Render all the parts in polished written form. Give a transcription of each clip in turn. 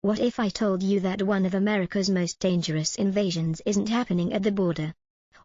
What if I told you that one of America's most dangerous invasions isn't happening at the border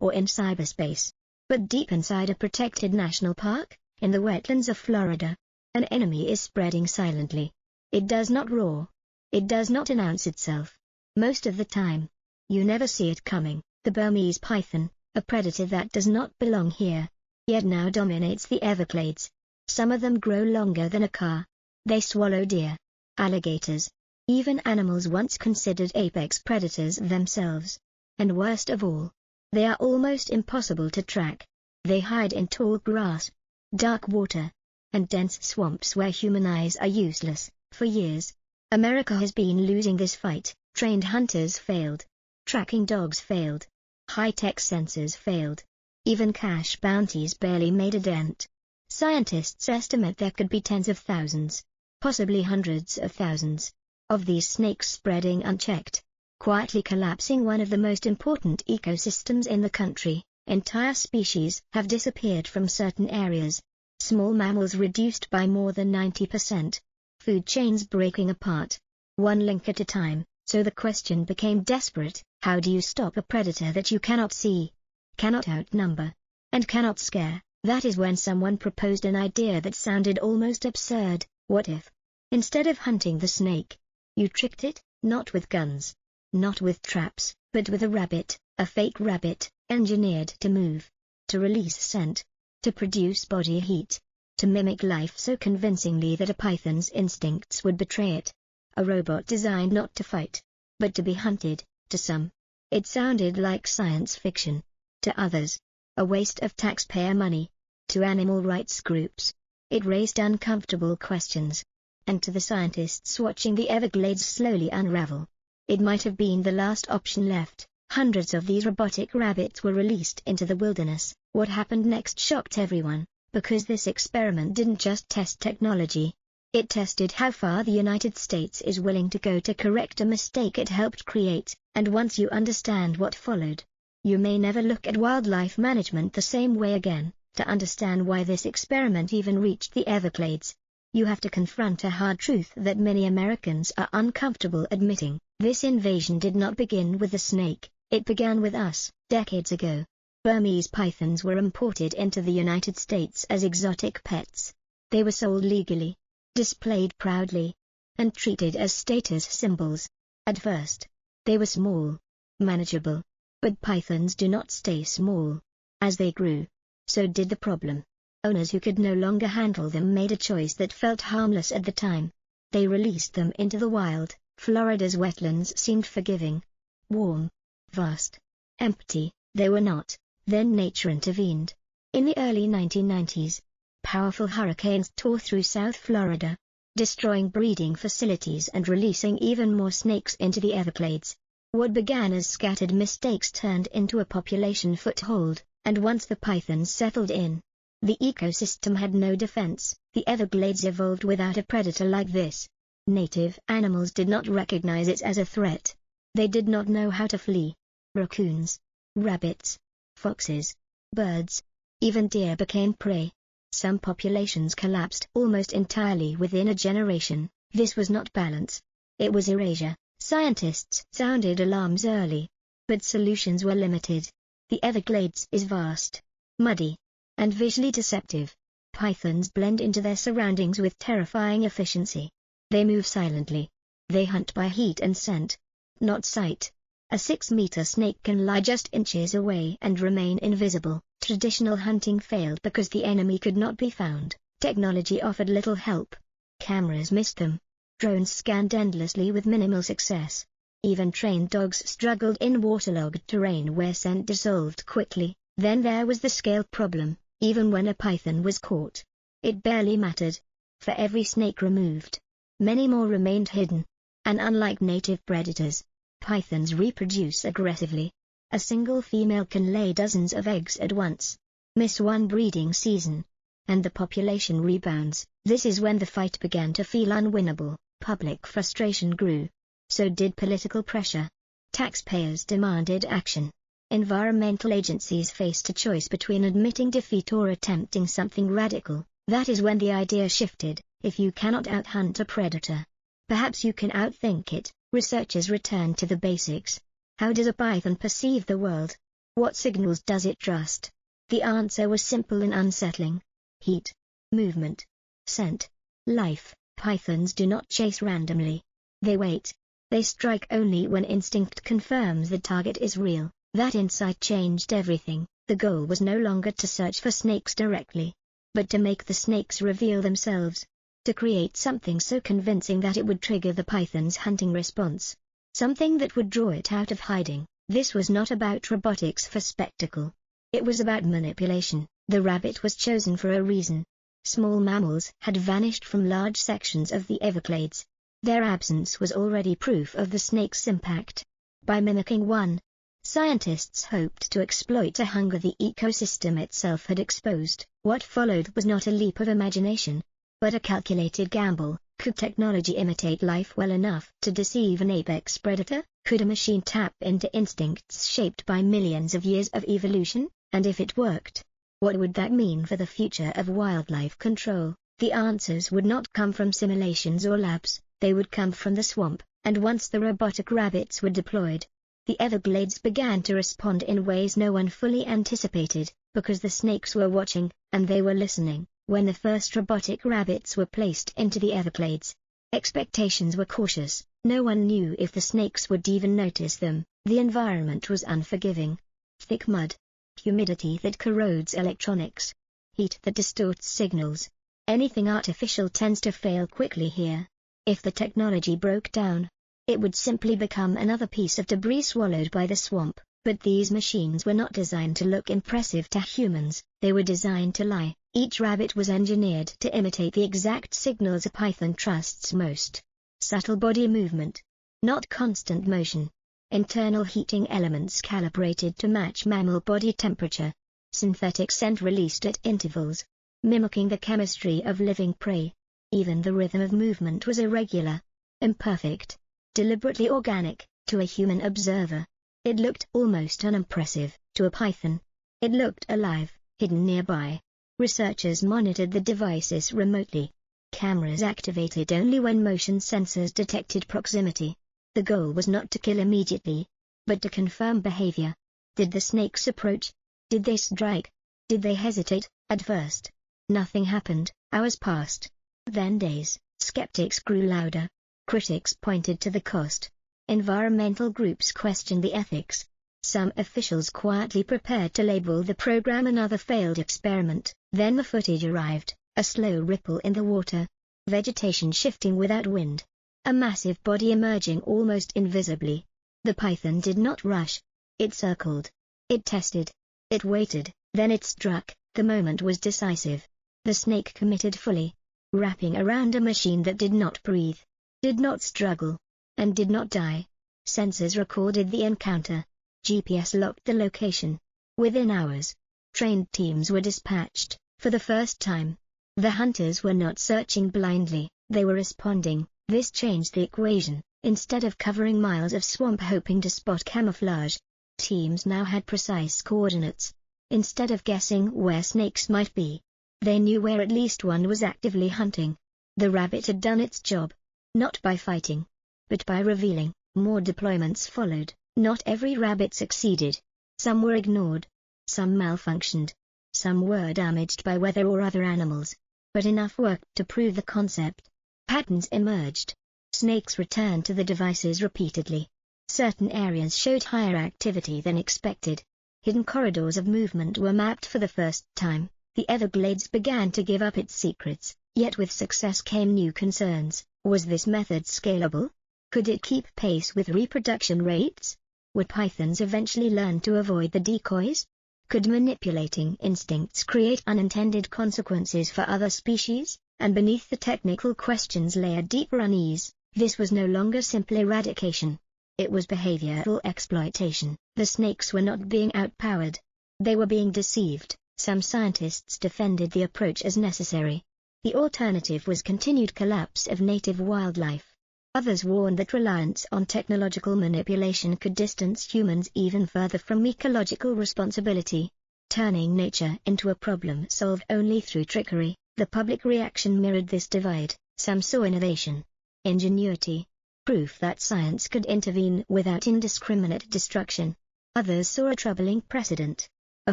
or in cyberspace, but deep inside a protected national park, in the wetlands of Florida? An enemy is spreading silently. It does not roar. It does not announce itself. Most of the time, you never see it coming. The Burmese python, a predator that does not belong here, yet now dominates the Everglades. Some of them grow longer than a car. They swallow deer, alligators, even animals once considered apex predators themselves. And worst of all, they are almost impossible to track. They hide in tall grass, dark water, and dense swamps where human eyes are useless. For years, America has been losing this fight. Trained hunters failed. Tracking dogs failed. High-tech sensors failed. Even cash bounties barely made a dent. Scientists estimate there could be tens of thousands, possibly hundreds of thousands, of these snakes spreading unchecked, quietly collapsing one of the most important ecosystems in the country. Entire species have disappeared from certain areas. Small mammals reduced by more than 90%. Food chains breaking apart, one link at a time. So the question became desperate: how do you stop a predator that you cannot see, cannot outnumber, and cannot scare? That is when someone proposed an idea that sounded almost absurd. What if, instead of hunting the snake, you tricked it, not with guns, not with traps, but with a rabbit, a fake rabbit, engineered to move, to release scent, to produce body heat, to mimic life so convincingly that a python's instincts would betray it? A robot designed not to fight, but to be hunted. To some, it sounded like science fiction. To others, a waste of taxpayer money. To animal rights groups, it raised uncomfortable questions. And to the scientists watching the Everglades slowly unravel, it might have been the last option left. Hundreds of these robotic rabbits were released into the wilderness. What happened next shocked everyone, because this experiment didn't just test technology. It tested how far the United States is willing to go to correct a mistake it helped create. And once you understand what followed, you may never look at wildlife management the same way again. To understand why this experiment even reached the Everglades, you have to confront a hard truth that many Americans are uncomfortable admitting. This invasion did not begin with the snake, it began with us. Decades ago, Burmese pythons were imported into the United States as exotic pets. They were sold legally, displayed proudly, and treated as status symbols. At first, they were small, manageable, but pythons do not stay small. As they grew, so did the problem. Owners who could no longer handle them made a choice that felt harmless at the time. They released them into the wild. Florida's wetlands seemed forgiving, warm, vast, empty. They were not. Then nature intervened. In the early 1990s, powerful hurricanes tore through South Florida, destroying breeding facilities and releasing even more snakes into the Everglades. What began as scattered mistakes turned into a population foothold, and once the pythons settled in, the ecosystem had no defense. The Everglades evolved without a predator like this. Native animals did not recognize it as a threat. They did not know how to flee. Raccoons, rabbits, foxes, birds, even deer became prey. Some populations collapsed almost entirely within a generation. This was not balance. It was erasure. Scientists sounded alarms early, but solutions were limited. The Everglades is vast, muddy, and visually deceptive. Pythons blend into their surroundings with terrifying efficiency. They move silently. They hunt by heat and scent, not sight. A 6-meter snake can lie just inches away and remain invisible. Traditional hunting failed because the enemy could not be found. Technology offered little help. Cameras missed them. Drones scanned endlessly with minimal success. Even trained dogs struggled in waterlogged terrain where scent dissolved quickly. Then there was the scale problem. Even when a python was caught, it barely mattered. For every snake removed, many more remained hidden. And unlike native predators, pythons reproduce aggressively. A single female can lay dozens of eggs at once. Miss one breeding season, and the population rebounds. This is when the fight began to feel unwinnable. Public frustration grew. So did political pressure. Taxpayers demanded action. Environmental agencies faced a choice between admitting defeat or attempting something radical. That is when the idea shifted: if you cannot outhunt a predator, Perhaps you can outthink it. Researchers returned to the basics. How does a python perceive the world? What signals does it trust? The answer was simple and unsettling. Heat, movement, scent, life. Pythons do not chase randomly. They wait. They strike only when instinct confirms the target is real. That insight changed everything. The goal was no longer to search for snakes directly, but to make the snakes reveal themselves. To create something so convincing that it would trigger the python's hunting response. Something that would draw it out of hiding. This was not about robotics for spectacle. It was about manipulation. The rabbit was chosen for a reason. Small mammals had vanished from large sections of the Everglades. Their absence was already proof of the snake's impact. By mimicking one, scientists hoped to exploit a hunger the ecosystem itself had exposed. What followed was not a leap of imagination, but a calculated gamble. Could technology imitate life well enough to deceive an apex predator? Could a machine tap into instincts shaped by millions of years of evolution? And if it worked, what would that mean for the future of wildlife control? The answers would not come from simulations or labs, they would come from the swamp, and once the robotic rabbits were deployed, the Everglades began to respond in ways no one fully anticipated, because the snakes were watching, and they were listening. When the first robotic rabbits were placed into the Everglades, expectations were cautious. No one knew if the snakes would even notice them. The environment was unforgiving. Thick mud, humidity that corrodes electronics, heat that distorts signals. Anything artificial tends to fail quickly here. If the technology broke down, it would simply become another piece of debris swallowed by the swamp. But these machines were not designed to look impressive to humans, they were designed to lie. Each rabbit was engineered to imitate the exact signals a python trusts most. Subtle body movement, not constant motion. Internal heating elements calibrated to match mammal body temperature. Synthetic scent released at intervals, mimicking the chemistry of living prey. Even the rhythm of movement was irregular, imperfect, deliberately organic. To a human observer, it looked almost unimpressive. To a python, it looked alive, hidden nearby. Researchers monitored the devices remotely. Cameras activated only when motion sensors detected proximity. The goal was not to kill immediately, but to confirm behavior. Did the snakes approach? Did they strike? Did they hesitate? At first, nothing happened. Hours passed. Then days. Skeptics grew louder. Critics pointed to the cost. Environmental groups questioned the ethics. Some officials quietly prepared to label the program another failed experiment. Then the footage arrived, a slow ripple in the water. Vegetation shifting without wind. A massive body emerging almost invisibly. The python did not rush. It circled. It tested. It waited. Then it struck. The moment was decisive. The snake committed fully. Wrapping around a machine that did not breathe, did not struggle, and did not die. Sensors recorded the encounter. GPS locked the location. Within hours, trained teams were dispatched. For the first time, the hunters were not searching blindly, they were responding. This changed the equation. Instead of covering miles of swamp hoping to spot camouflage, teams now had precise coordinates. Instead of guessing where snakes might be, they knew where at least one was actively hunting. The rabbit had done its job, not by fighting, but by revealing. More deployments followed. Not every rabbit succeeded. Some were ignored. Some malfunctioned. Some were damaged by weather or other animals. But enough worked to prove the concept. Patterns emerged. Snakes returned to the devices repeatedly. Certain areas showed higher activity than expected. Hidden corridors of movement were mapped for the first time. The Everglades began to give up its secrets, yet with success came new concerns. Was this method scalable? Could it keep pace with reproduction rates? Would pythons eventually learn to avoid the decoys? Could manipulating instincts create unintended consequences for other species? And beneath the technical questions lay a deeper unease. This was no longer simple eradication. It was behavioral exploitation. The snakes were not being outpowered. They were being deceived. Some scientists defended the approach as necessary. The alternative was continued collapse of native wildlife. Others warned that reliance on technological manipulation could distance humans even further from ecological responsibility, turning nature into a problem solved only through trickery. The public reaction mirrored this divide. Some saw innovation. ingenuity, proof that science could intervene without indiscriminate destruction. Others saw a troubling precedent, a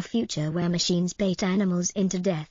future where machines bait animals into death.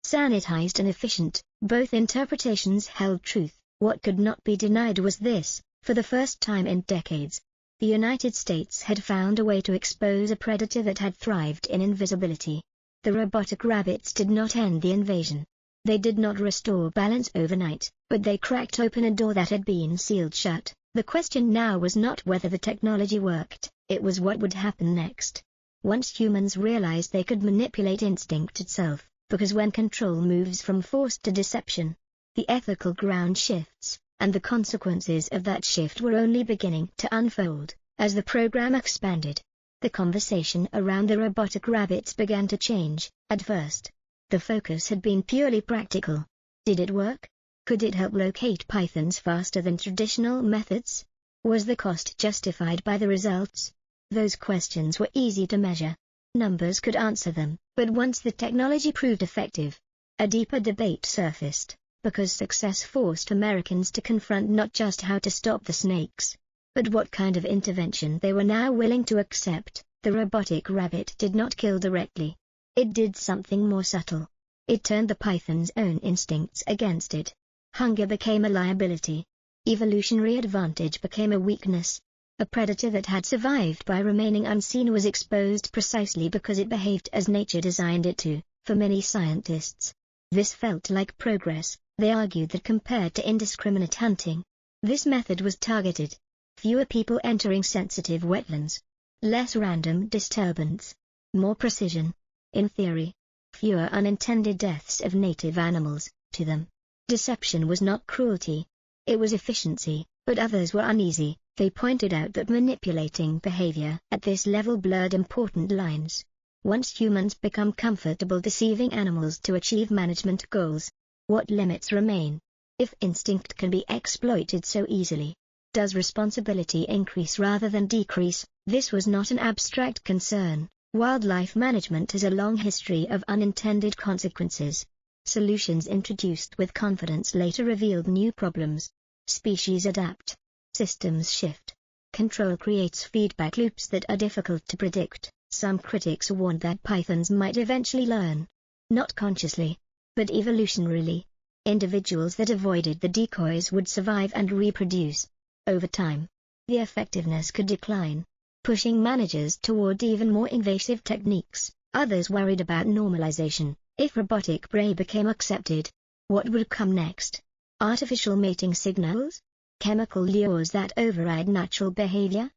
Sanitized and efficient, both interpretations held truth. What could not be denied was this: for the first time in decades, the United States had found a way to expose a predator that had thrived in invisibility. The robotic rabbits did not end the invasion. They did not restore balance overnight, but they cracked open a door that had been sealed shut. The question now was not whether the technology worked, it was what would happen next. Once humans realized they could manipulate instinct itself, because when control moves from force to deception, the ethical ground shifts, and the consequences of that shift were only beginning to unfold. As the program expanded, the conversation around the robotic rabbits began to change. At first, the focus had been purely practical. Did it work? Could it help locate pythons faster than traditional methods? Was the cost justified by the results? Those questions were easy to measure. Numbers could answer them. But once the technology proved effective, a deeper debate surfaced, because success forced Americans to confront not just how to stop the snakes, but what kind of intervention they were now willing to accept. The robotic rabbit did not kill directly. It did something more subtle. It turned the python's own instincts against it. Hunger became a liability. Evolutionary advantage became a weakness. A predator that had survived by remaining unseen was exposed precisely because it behaved as nature designed it to. For many scientists, this felt like progress. They argued that compared to indiscriminate hunting, this method was targeted. Fewer people entering sensitive wetlands, less random disturbance, more precision. In theory, fewer unintended deaths of native animals. To them, deception was not cruelty, it was efficiency. But others were uneasy. They pointed out that manipulating behavior at this level blurred important lines. Once humans become comfortable deceiving animals to achieve management goals, what limits remain? If instinct can be exploited so easily, does responsibility increase rather than decrease? This was not an abstract concern. Wildlife management has a long history of unintended consequences. Solutions introduced with confidence later revealed new problems. Species adapt. Systems shift. Control creates feedback loops that are difficult to predict. Some critics warned that pythons might eventually learn. Not consciously, but evolutionarily. Individuals that avoided the decoys would survive and reproduce. Over time, the effectiveness could decline, pushing managers toward even more invasive techniques. Others worried about normalization. If robotic prey became accepted, what would come next? Artificial mating signals? Chemical lures that override natural behavior?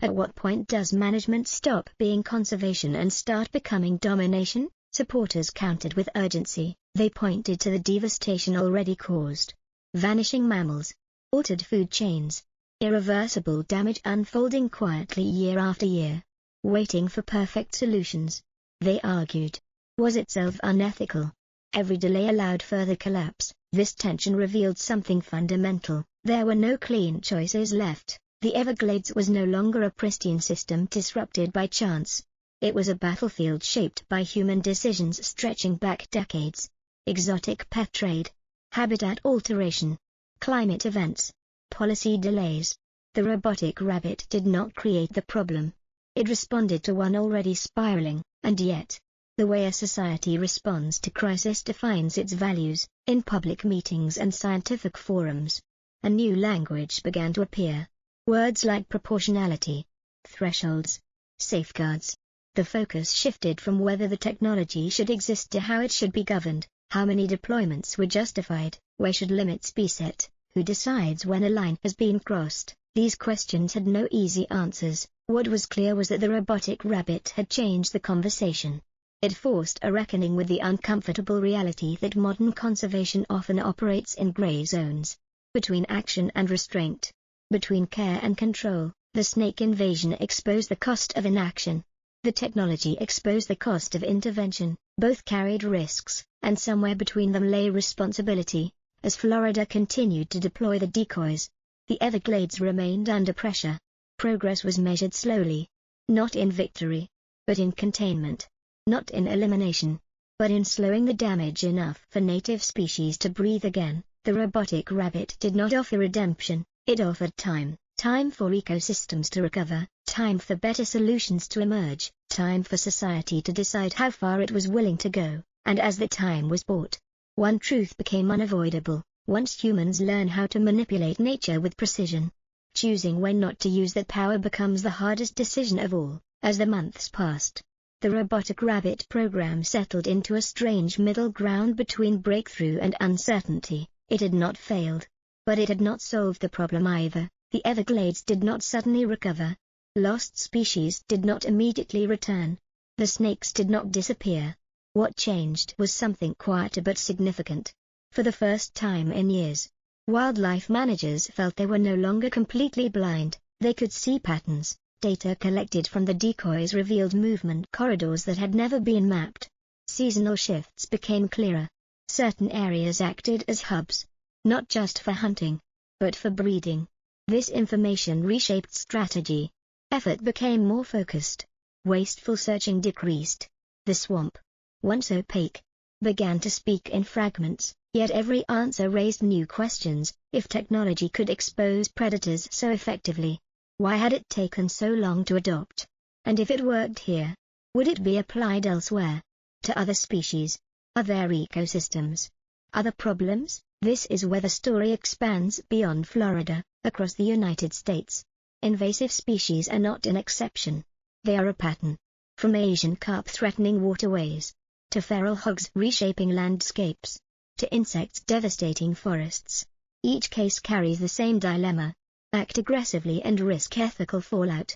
At what point does management stop being conservation and start becoming domination? Supporters countered with urgency. They pointed to the devastation already caused. Vanishing mammals, altered food chains, irreversible damage unfolding quietly year after year. Waiting for perfect solutions, they argued, was itself unethical. Every delay allowed further collapse. This tension revealed something fundamental. There were no clean choices left. The Everglades was no longer a pristine system disrupted by chance. It was a battlefield shaped by human decisions stretching back decades. Exotic pet trade, habitat alteration, climate events, policy delays. The robotic rabbit did not create the problem. It responded to one already spiraling, and yet, the way a society responds to crisis defines its values. In public meetings and scientific forums, a new language began to appear. Words like proportionality, thresholds, safeguards. The focus shifted from whether the technology should exist to how it should be governed. How many deployments were justified? Where should limits be set? Who decides when a line has been crossed? These questions had no easy answers. What was clear was that the robotic rabbit had changed the conversation. It forced a reckoning with the uncomfortable reality that modern conservation often operates in gray zones, between action and restraint, between care and control. The snake invasion exposed the cost of inaction. The technology exposed the cost of intervention. Both carried risks, and somewhere between them lay responsibility. As Florida continued to deploy the decoys, the Everglades remained under pressure. Progress was measured slowly, not in victory, but in containment. Not in elimination, but in slowing the damage enough for native species to breathe again. The robotic rabbit did not offer redemption, it offered time. Time for ecosystems to recover, time for better solutions to emerge, time for society to decide how far it was willing to go, and as the time was bought, one truth became unavoidable: once humans learn how to manipulate nature with precision, choosing when not to use that power becomes the hardest decision of all. As the months passed, the robotic rabbit program settled into a strange middle ground between breakthrough and uncertainty. It had not failed, but it had not solved the problem either. The Everglades did not suddenly recover. Lost species did not immediately return. The snakes did not disappear. What changed was something quieter but significant. For the first time in years, wildlife managers felt they were no longer completely blind. They could see patterns. Data collected from the decoys revealed movement corridors that had never been mapped. Seasonal shifts became clearer. Certain areas acted as hubs, not just for hunting, but for breeding. This information reshaped strategy. Effort became more focused. Wasteful searching decreased. The swamp, once opaque, began to speak in fragments, yet every answer raised new questions. If technology could expose predators so effectively, why had it taken so long to adopt? And if it worked here, would it be applied elsewhere? To other species, other ecosystems, other problems? This is where the story expands beyond Florida, across the United States. Invasive species are not an exception. They are a pattern. From Asian carp threatening waterways, to feral hogs reshaping landscapes, to insects devastating forests. Each case carries the same dilemma: act aggressively and risk ethical fallout,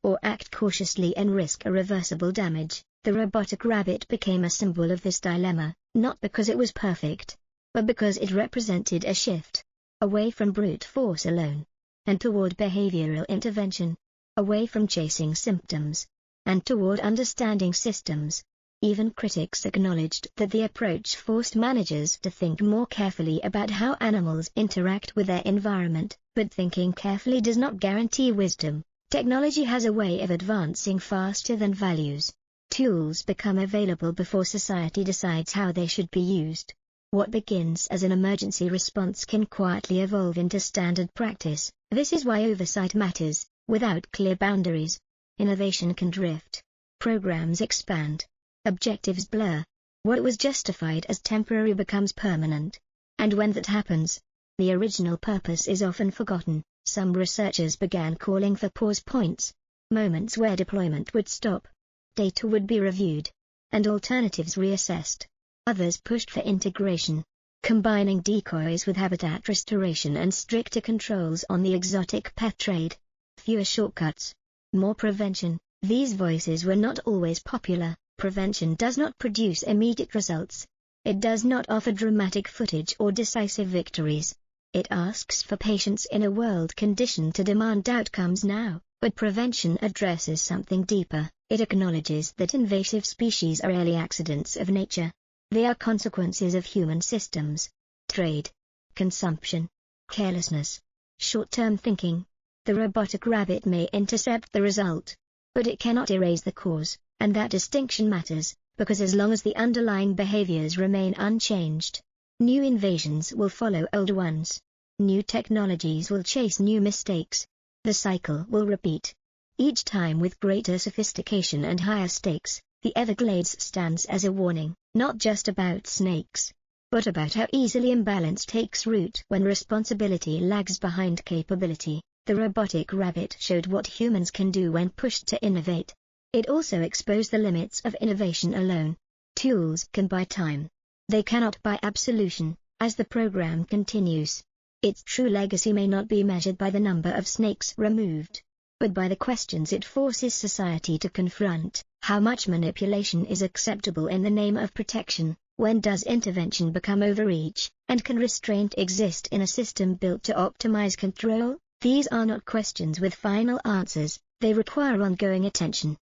or act cautiously and risk irreversible damage. The robotic rabbit became a symbol of this dilemma, not because it was perfect, but because it represented a shift, away from brute force alone, and toward behavioral intervention, away from chasing symptoms, and toward understanding systems. Even critics acknowledged that the approach forced managers to think more carefully about how animals interact with their environment. But thinking carefully does not guarantee wisdom. Technology has a way of advancing faster than values. Tools become available before society decides how they should be used. What begins as an emergency response can quietly evolve into standard practice. This is why oversight matters. Without clear boundaries, innovation can drift. Programs expand. Objectives blur. What was justified as temporary becomes permanent. And when that happens, the original purpose is often forgotten. Some researchers began calling for pause points, moments where deployment would stop, data would be reviewed, and alternatives reassessed. Others pushed for integration, combining decoys with habitat restoration and stricter controls on the exotic pet trade. Fewer shortcuts, more prevention. These voices were not always popular. Prevention does not produce immediate results. It does not offer dramatic footage or decisive victories. It asks for patience in a world conditioned to demand outcomes now. But prevention addresses something deeper. It acknowledges that invasive species are rarely accidents of nature. They are consequences of human systems. Trade, consumption, carelessness, short-term thinking. The robotic rabbit may intercept the result, but it cannot erase the cause. And that distinction matters, because as long as the underlying behaviors remain unchanged, new invasions will follow old ones. New technologies will chase new mistakes. The cycle will repeat. Each time with greater sophistication and higher stakes. The Everglades stands as a warning, not just about snakes, but about how easily imbalance takes root when responsibility lags behind capability. The robotic rabbit showed what humans can do when pushed to innovate. It also exposed the limits of innovation alone. Tools can buy time. They cannot buy absolution. As the program continues, its true legacy may not be measured by the number of snakes removed, but by the questions it forces society to confront. How much manipulation is acceptable in the name of protection? When does intervention become overreach? And can restraint exist in a system built to optimize control? These are not questions with final answers. They require ongoing attention,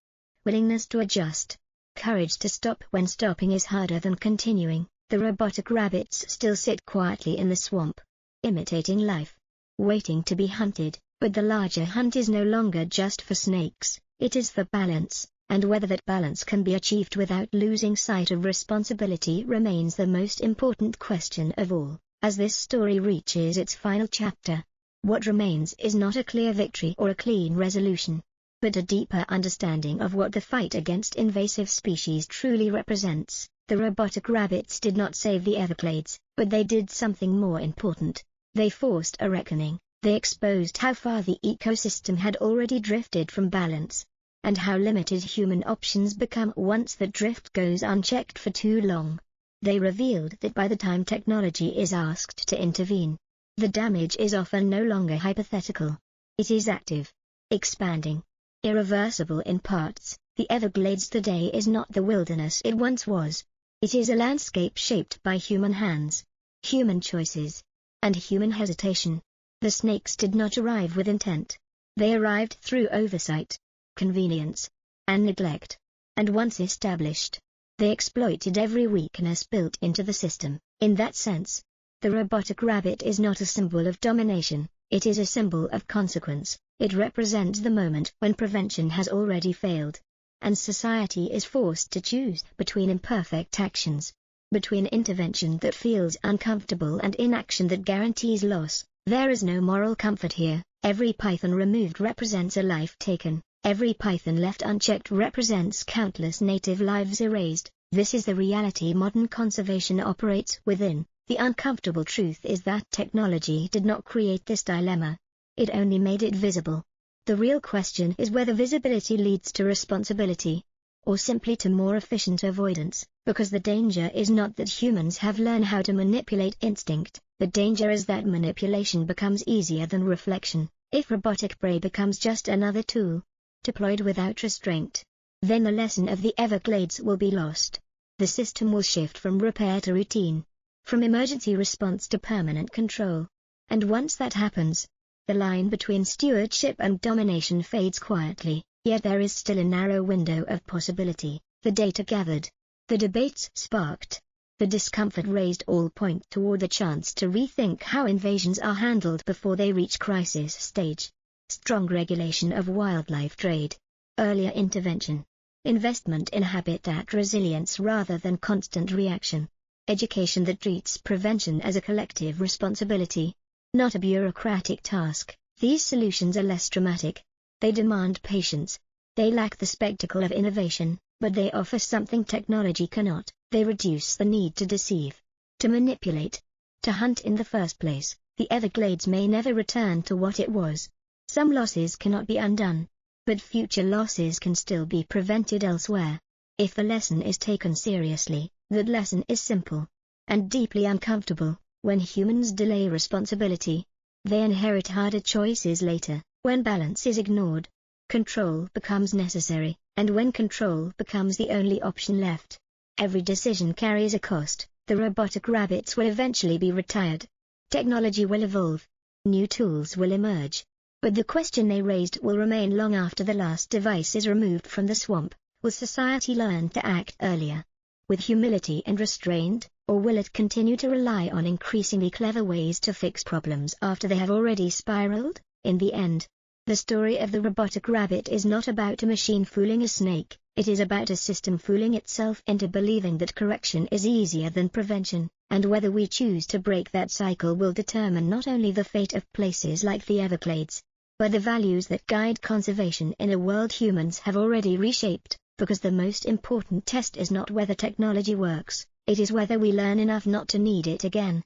willingness to adjust, courage to stop when stopping is harder than continuing. The robotic rabbits still sit quietly in the swamp, imitating life, waiting to be hunted, but the larger hunt is no longer just for snakes, it is for balance, and whether that balance can be achieved without losing sight of responsibility remains the most important question of all. As this story reaches its final chapter, what remains is not a clear victory or a clean resolution, but a deeper understanding of what the fight against invasive species truly represents. The robotic rabbits did not save the Everglades, but they did something more important. They forced a reckoning. They exposed how far the ecosystem had already drifted from balance, and how limited human options become once that drift goes unchecked for too long. They revealed that by the time technology is asked to intervene, the damage is often no longer hypothetical. It is active, expanding, irreversible in parts. The Everglades today is not the wilderness it once was. It is a landscape shaped by human hands, human choices, and human hesitation. The snakes did not arrive with intent. They arrived through oversight, convenience, and neglect. And once established, they exploited every weakness built into the system. In that sense, the robotic rabbit is not a symbol of domination, it is a symbol of consequence. It represents the moment when prevention has already failed, and society is forced to choose between imperfect actions, between intervention that feels uncomfortable and inaction that guarantees loss. There is no moral comfort here. Every python removed represents a life taken. Every python left unchecked represents countless native lives erased. This is the reality modern conservation operates within. The uncomfortable truth is that technology did not create this dilemma. It only made it visible. The real question is whether visibility leads to responsibility, or simply to more efficient avoidance, because the danger is not that humans have learned how to manipulate instinct. The danger is that manipulation becomes easier than reflection. If robotic prey becomes just another tool, deployed without restraint, then the lesson of the Everglades will be lost. The system will shift from repair to routine, from emergency response to permanent control. And once that happens, the line between stewardship and domination fades quietly, yet there is still a narrow window of possibility. The data gathered, the debates sparked, the discomfort raised all point toward the chance to rethink how invasions are handled before they reach crisis stage. Strong regulation of wildlife trade, earlier intervention, investment in habitat resilience rather than constant reaction, education that treats prevention as a collective responsibility, not a bureaucratic task. These solutions are less dramatic. They demand patience. They lack the spectacle of innovation, but they offer something technology cannot. They reduce the need to deceive, to manipulate, to hunt in the first place. The Everglades may never return to what it was. Some losses cannot be undone, but future losses can still be prevented elsewhere. If the lesson is taken seriously, that lesson is simple and deeply uncomfortable. When humans delay responsibility, they inherit harder choices later. When balance is ignored, control becomes necessary, and when control becomes the only option left, every decision carries a cost. The robotic rabbits will eventually be retired. Technology will evolve. New tools will emerge. But the question they raised will remain long after the last device is removed from the swamp. Will society learn to act earlier, with humility and restraint, or will it continue to rely on increasingly clever ways to fix problems after they have already spiraled? In the end, the story of the robotic rabbit is not about a machine fooling a snake, it is about a system fooling itself into believing that correction is easier than prevention, and whether we choose to break that cycle will determine not only the fate of places like the Everglades, but the values that guide conservation in a world humans have already reshaped, because the most important test is not whether technology works, it is whether we learn enough not to need it again.